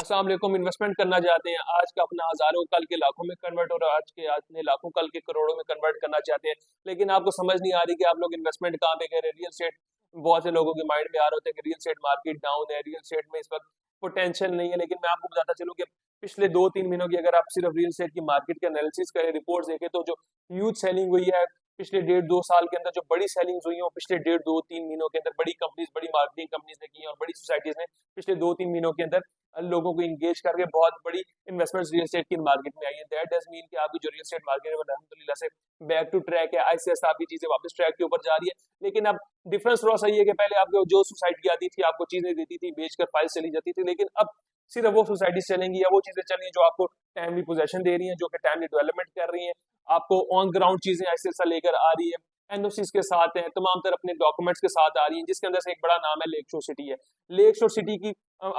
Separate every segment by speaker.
Speaker 1: अस्सलाम वालेकुम। इन्वेस्टमेंट करना चाहते हैं, आज का अपना हजारों कल के लाखों में कन्वर्ट हो रहा है, आज के अपने लाखों कल के करोड़ों में कन्वर्ट करना चाहते हैं, लेकिन आपको समझ नहीं आ रही कि आप लोग इन्वेस्टमेंट कहाँ पे करें। रियल एस्टेट बहुत से लोगों के माइंड में आ रहे होते हैं कि रियल एस्टेट मार्केट डाउन है, रियल एस्टेट में इस वक्त पोटेंशियल नहीं है। लेकिन मैं आपको बताता चलूँ कि पिछले 2-3 महीनों की अगर आप सिर्फ रियल एस्टेट की मार्केट के एनालिसिस करें, रिपोर्ट्स देखें, तो जो ह्यूज सेलिंग हुई है पिछले 1.5-2 साल के अंदर, जो बड़ी सेलिंग्स हुई है वो पिछले 1.5-2-3 महीनों के अंदर बड़ी कंपनीज, बड़ी मार्केटिंग कंपनीज ने की है और बड़ी सोसाइटीज ने पिछले 2-3 महीनों के अंदर लोगों को इंगेज करके बहुत बड़ी इन्वेस्टमेंट्स रियल एस्टेट की मार्केट में आई है। दैट डज मीन कि आपकी जो रियल एस्टेट मार्केट है वो अल्हम्दुलिल्लाह से बैक टू ट्रैक है, आहिस्ते आहिस्ते आपकी चीजें वापस ट्रैक के ऊपर जा रही है। लेकिन अब डिफरेंस थोड़ा सही है कि पहले आपको जो सोसाइटी आती थी, आपको चीजें देती थी, बेचकर फाइल चली जाती थी, लेकिन अब सिर्फ वो सोसाइटी चलेंगी या वो चीजें चल रही हैं जो आपको टाइमली पोजेशन दे रही हैं, जो कि टाइमली डेवलपमेंट कर रही हैं, आपको ऑन ग्राउंड चीजें ऐसे ऐसा लेकर आ रही है, एनओसीज के साथ हैं, तमाम तरह अपने डॉक्यूमेंट्स के साथ आ रही हैं, जिसके अंदर से एक बड़ा नाम है लेक शोर सिटी है। लेक शोर सिटी की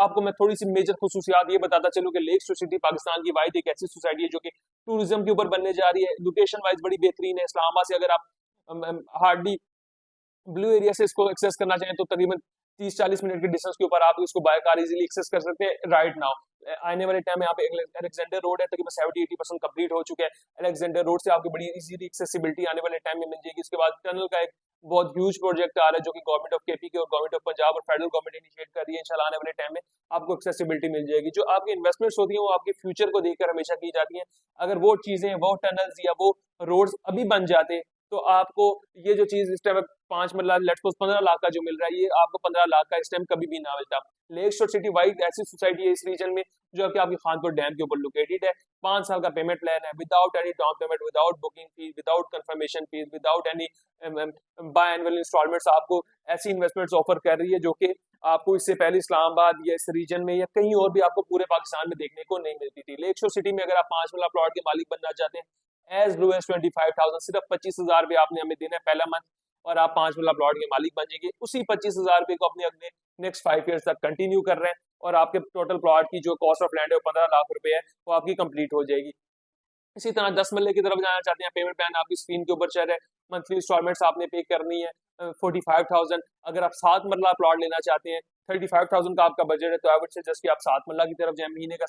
Speaker 1: आपको मैं थोड़ी सी मेजर खुसूसियात ये बताता चलूं कि लेक शोर सिटी पाकिस्तान की वाहिद एक ऐसी सोसाइटी है जो कि टूरिज्म के ऊपर बनने जा रही है। लोकेशन वाइज बड़ी बेहतरीन है। इस्लामाबाद से अगर आप हार्डली ब्लू एरिया से इसको एक्सेस करना चाहें तो तकरीबन 30-40 मिनट के डिस्टेंस के ऊपर आप इसको बाय कार इजीली एक्सेस कर सकते हैं राइट नाउ। आने वाले टाइम में यहाँ पे अलेक्जेंडर रोड है, तकरीबन 70-80% कंप्लीट हो चुके हैं। अलेक्जेंडर रोड से आपकी बड़ी इजीली एक्सेसिबिलिटी आने वाले टाइम में मिल जाएगी। इसके बाद टनल का एक बहुत ह्यूज प्रोजेक्ट आ रहा है जो कि गवर्नमेंट ऑफ केपी के और गवर्नमेंट ऑफ पंजाब और फेडरल गवर्नमेंट इनिशिएट कर रही है। इंशाल्लाह आने वाले टाइम में आपको एक्सेसिबिलिटी मिल जाएगी। जो आपकी इन्वेस्टमेंट्स होती हैं वो आपके फ्यूचर को देखकर हमेशा की जाती हैं। अगर वो चीजें, वो टनल्स या वो रोड्स अभी बन जाते तो आपको ये जो चीज इस टाइम 5 मरला लेट्स सपोज 15 लाख का जो मिल रहा है, ये आपको 15 लाख का इस टाइम कभी भी ना मिलता। लेक शोर सिटी वाइड ऐसी सोसाइटी है इस रीजन में जो कि आपकी खानपुर डैम के ऊपर लोकेटेड है। 5 साल का पेमेंट प्लान है, without any down payment, without booking fees, without confirmation fees, without any biannual installments आपको ऐसी इन्वेस्टमेंट्स ऑफर कर रही है जो कि आपको इससे पहले इस्लामाबाद या इस रीजन में या कहीं और भी आपको पूरे पाकिस्तान में देखने को नहीं मिलती थी। लेक शोर सिटी में अगर आप 5 मरला प्लॉट के मालिक बनना चाहते हैं, एज लो एज 25,000, सिर्फ 25,000 रुपये आपने हमें देना है पहला मंथ और आप 5 मरला प्लॉट के मालिक बन जाएंगे। उसी 25,000 रुपये को अपने अपने नेक्स्ट 5 ईयर्स तक कंटिन्यू कर रहे हैं और आपके टोटल प्लॉट की जो कॉस्ट ऑफ लैंड है वो 15 लाख रुपए है, वो आपकी कंप्लीट हो जाएगी। इसी तरह 10 मरले की तरफ जाना चाहते हैं, पेमेंट प्लान आपकी स्क्रीन के ऊपर चल रहा है। मंथली इंस्टॉलमेंट्स आपने पे करनी है 45,000। अगर आप 7 मरला प्लॉट लेना चाहते हैं, 35,000 का आपका बजट है, तो आई वुड सजेस्ट कि आप 7 मरला की तरफ जाए। महीने का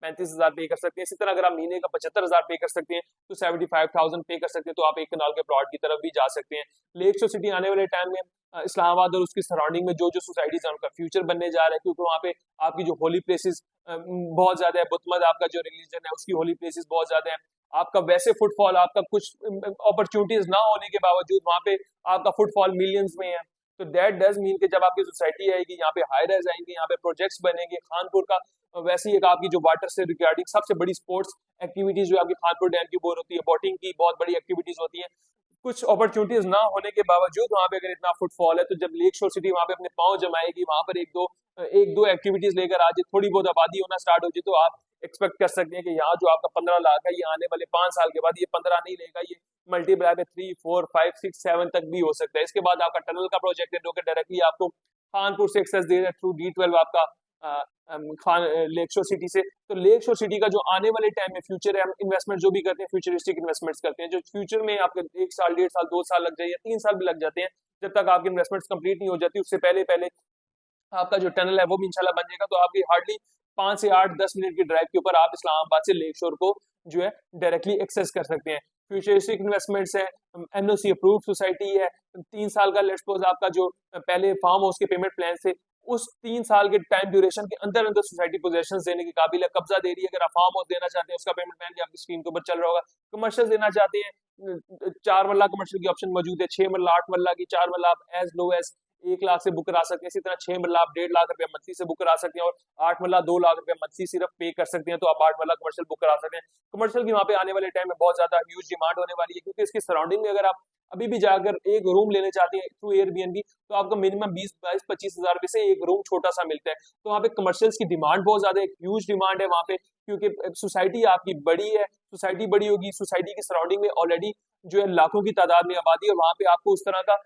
Speaker 1: 35,000 पे कर सकते हैं। इसी तरह अगर आप महीने का 75,000 पे कर सकते हैं तो 75,000 पे कर सकते हैं, तो आप 1 कनाल के प्लॉट की तरफ भी जा सकते हैं। लेक शोर सिटी आने वाले टाइम में इस्लामाबाद और उसकी सराउंडिंग में जो जो सोसाइटीज है उनका फ्यूचर बनने जा रहा है, क्योंकि वहाँ पे आपकी जो होली प्लेसेस बहुत ज्यादा है, बुतमद आपका जो रिलीजन है उसकी होली प्लेसेस बहुत ज्यादा है। आपका वैसे फुटफॉल, आपका कुछ अपॉर्चुनिटीज ना होने के बावजूद वहाँ पे आपका फुटफॉल मिलियंस में है। तो दैट डज मीन कि जब आपकी सोसाइटी आएगी, यहाँ पे हाई राइज आएंगे, यहाँ पे प्रोजेक्ट्स बनेंगे। खानपुर का वैसे ही एक आपकी जो वाटर से रिगार्डिंग सबसे बड़ी स्पोर्ट्स एक्टिविटीज जो आपकी खानपुर डैम की बोर होती है, बोटिंग की बहुत बड़ी एक्टिविटीज होती है। कुछ अपॉर्चुनिटीज ना होने के बावजूद वहां पे अगर इतना फुटफॉल है, तो जब लेक शोर सिटी वहां पे अपने पांव जमाएगी, वहां पर एक दो एक्टिविटीज लेकर आ जाए, थोड़ी बहुत आबादी होना स्टार्ट हो जाए, तो आप एक्सपेक्ट कर सकते हैं कि यहाँ जो आपका 15 लाख है, ये आने वाले 5 साल के बाद ये 15 नहीं लेगा, ये मल्टीप्लाई में 3, 4, 5, 6, 7 तक भी हो सकता है। इसके बाद आपका टनल का प्रोजेक्ट है जो कि डायरेक्टली आपको खानपुर से एक्सेस दे रहा है थ्रू D12 आपका खान लेक शोर सिटी से। तो लेक शोर सिटी का जो आने वाले टाइम में फ्यूचर है, हम इन्वेस्टमेंट जो भी करते हैं फ्यूचरिस्टिक इन्वेस्टमेंट्स करते हैं, जो फ्यूचर में आपके 1 साल, 1.5 साल, 2 साल लग जाए या 3 साल भी लग जाते हैं, जब तक आपकी इन्वेस्टमेंट्स कंप्लीट नहीं हो जाती उससे पहले पहले आपका जो टनल है वो भी इंशाल्लाह बन जाएगा। तो आपकी हार्डली 5 से 8-10 मिनट की ड्राइव के ऊपर आप इस्लामाबाद से लेक शोर को जो है डायरेक्टली एक्सेस कर सकते हैं। फ्यूचरिस्टिक इन्वेस्टमेंट्स है, एनओसी अप्रूव्ड सोसाइटी है। 3 साल का लेट्स सपोज आपका जो पहले फार्म हाउस के पेमेंट प्लान से उस 3 साल के टाइम ड्यूरेशन के अंदर अंदर सोसाइटी पोजेशन देने के काबिल है, कब्जा दे रही है। अगर आप फार्म हाउस देना चाहते हैं उसका पेमेंट प्लान भी आपकी स्क्रीन के ऊपर चल रहा होगा। कमर्शियल देना चाहते हैं, 4 मरला कमर्शियल की ऑप्शन मौजूद है, 6 मरला, 8 मरला की। 4 मरला आप एज लो एज 1 लाख से बुक करा सकते हैं। इसी तरह 6 मरला आप 1.5 लाख रुपए मंथली से बुक करा सकते हैं और 8 मरला 2 लाख रुपए मंथली सिर्फ पे कर सकते हैं, तो आप 8 मरला कमर्शियल बुक करा सकते हैं। कमर्शियल की वहाँ पे आने वाले टाइम में बहुत ज्यादा ह्यूज डिमांड होने वाली है, क्योंकि इसकी सराउंडिंग में अगर आप अभी भी जाकर एक रूम लेने चाहते हैं थ्रू एयरबीएनबी, तो आपको मिनिमम 20-22-25 हजार रुपए से एक रूम छोटा सा मिलता है। तो वहाँ पे कमर्शियल्स की डिमांड बहुत ज्यादा है, ह्यूज डिमांड है वहाँ पे, क्योंकि सोसाइटी आपकी बड़ी है। सोसाइटी बड़ी होगी, सोसाइटी की सराउंडिंग में ऑलरेडी जो है लाखों की तादाद में आबादी है, और वहाँ पे आपको उस तरह का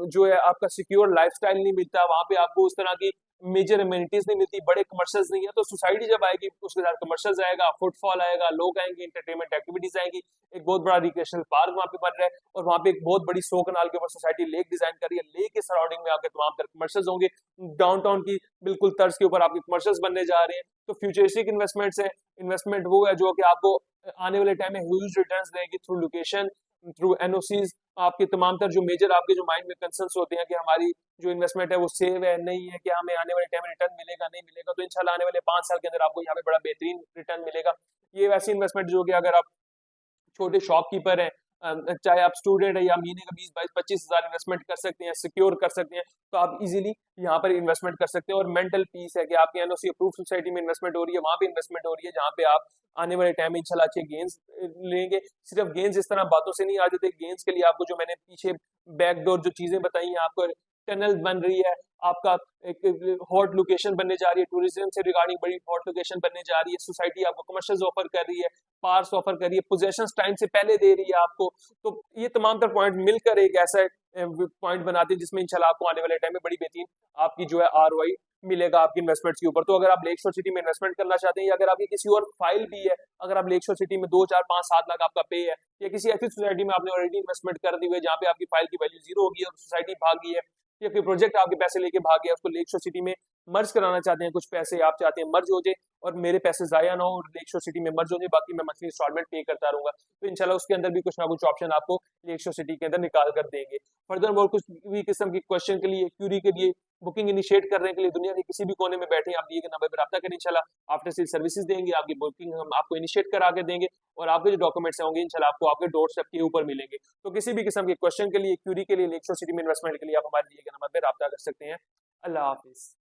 Speaker 1: जो है आपका सिक्योर लाइफस्टाइल नहीं मिलता। वहाँ पे आपको उस तरह की मेजर अम्यूनिटीज नहीं मिलती, बड़े कमर्शियल्स नहीं है, तो सोसाइटी जब आएगी उसके साथ कमर्शियल्स आएगा, फुटफॉल आएगा, लोग आएंगे, इंटरटेनमेंट एक्टिविटीज आएंगी, एक बहुत बड़ा रिक्रिएशनल पार्क वहाँ पे बन रहा है, और वहाँ पे एक बहुत बड़ी 100 कनाल के ऊपर सोसाइटी लेक डिजाइन कर रही है, लेक के सराउंडिंग में आपके तमाम तरह कमर्शियल्स होंगे, डाउनटाउन की बिल्कुल तर्ज के ऊपर आपके कमर्शियल्स बनने जा रहे हैं। तो फ्यूचरिस्टिक इन्वेस्टमेंट्स है, इन्वेस्टमेंट वो है जो कि आपको आने वाले टाइम में ह्यूज रिटर्न्स देगी थ्रू लोकेशन, थ्रू एनओसीज। आपके तमाम तर जो मेजर आपके जो माइंड में कंसर्न्स होते हैं कि हमारी जो इन्वेस्टमेंट है वो सेव है नहीं है, क्या हमें आने वाले टाइम में रिटर्न मिलेगा नहीं मिलेगा, तो इंशाल्लाह आने वाले 5 साल के अंदर आपको यहाँ पे बड़ा बेहतरीन रिटर्न मिलेगा। ये वैसी इन्वेस्टमेंट जो कि अगर आप छोटे शॉपकीपर हैं, चाहे आप स्टूडेंट है, या महीने का 20-22-25 हज़ार इन्वेस्टमेंट कर सकते हैं, सिक्योर कर सकते हैं, तो आप इजीली यहाँ पर इन्वेस्टमेंट कर सकते हैं। और मेंटल पीस है कि आपकी एनओसी अप्रूव सोसाइटी में इन्वेस्टमेंट हो रही है, वहां पे इन्वेस्टमेंट हो रही है जहाँ पे आप आने वाले टाइम में इंशाल्लाह अच्छे गेन्स लेंगे। सिर्फ गेन्स इस तरह बातों से नहीं आ जाते, गेन्स के लिए आपको जो मैंने पीछे बैकडोर जो चीजें बताई हैं, आपको टनल बन रही है, आपका एक हॉट लोकेशन बनने जा रही है, टूरिज्म से रिगार्डिंग बड़ी हॉट लोकेशन बनने जा रही है, सोसाइटी आपको कमर्शियल्स ऑफर कर रही है, पार्स ऑफर कर रही है, पोजेशंस टाइम से पहले दे रही है आपको। तो ये तमाम तर पॉइंट मिलकर एक ऐसा पॉइंट बनाते हैं जिसमें इंशाल्लाह आपको आने वाले टाइम में बड़ी बेहतरीन आपकी जो है आरओआई मिलेगा आपकी इन्वेस्टमेंट्स के ऊपर। तो अगर आप लेक शोर सिटी में इन्वेस्टमेंट करना चाहते हैं, या अगर आपकी किसी और फाइल भी है, अगर आप लेक शोर सिटी में 2, 4, 5, 7 लाख आपका पे है, या किसी ऐसी सोसाइटी में आपने ऑलरेडी इन्वेस्टमेंट कर दी हुई है जहाँ पे आपकी फाइल की वैल्यू जीरो होगी और सोसाइटी भाग गई है, या कोई प्रोजेक्ट आपके पैसे लेके भाग गया, उसको लेक शोर सिटी में मर्ज कराना चाहते हैं, कुछ पैसे आप चाहते हैं मर्ज हो जाए और मेरे पैसे जाया ना हो और लेक शोर सिटी में मर्ज हो जाए, बाकी मैं मंथली इंस्टॉलमेंट पे करता रहूंगा, तो इंशाल्लाह उसके अंदर भी कुछ ना कुछ ऑप्शन आपको लेक शोर सिटी के अंदर निकाल कर देंगे। फर्दर मोर कुछ भी किस्म की क्वेश्चन के लिए, क्यूरी के लिए, बुकिंग इनिशिएट करने के लिए दुनिया के किसी भी कोने में बैठे आप दिए गए नंबर पर रब्ता करें, इंशाल्लाह आफ्टर सेल सर्विसेज देंगे, आपकी बुकिंग हम आपको इनिशिएट करा के देंगे, और आपके जो डॉक्यूमेंट्स होंगे इंशाल्लाह आपको आपके डोर स्टेप के ऊपर मिलेंगे। तो किसी भी किस्म के क्वेश्चन के लिए, क्यूरी के लिए, लेक शोर सिटी में इन्वेस्टमेंट के लिए आप हमारे दिए गए नंबर पर रब्ता कर सकते हैं। अल्लाह हाफिज।